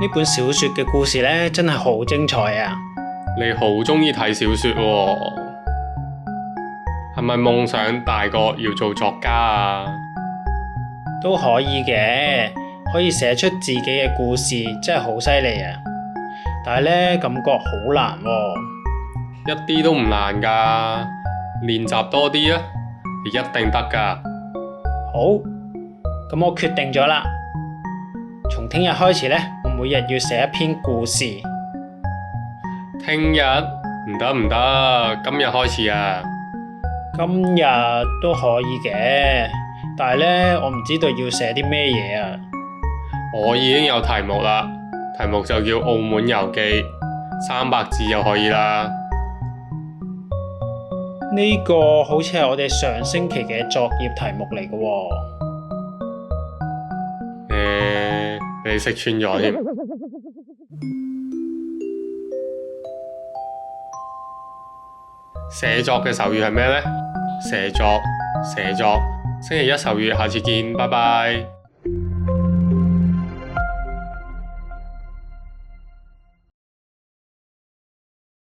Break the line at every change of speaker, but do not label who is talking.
呢本小說嘅故事呢，真係好精彩啊！
你好鍾意睇小說喎，係咪夢想大個要做作家啊？
都可以嘅，可以寫出自己嘅故事，真係好犀利啊！但係呢，感覺好難喎。
一啲都唔難㗎，練習多啲啊，你一定得㗎。
好，咁我決定咗啦。從聽日開始呢，我每日要寫一篇故事。
聽日唔得，今日開始啊。
今日都可以嘅，但係呢，我唔知道要寫啲咩嘢啊。
我已經有題目啦，題目就叫《澳門遊記》，300字就可以啦。
呢個好似係我哋上星期嘅作業題目嚟嘅喎。
俾你識穿咗添。寫作嘅手語係咩呢？寫作。星期一手語，下次見，拜拜。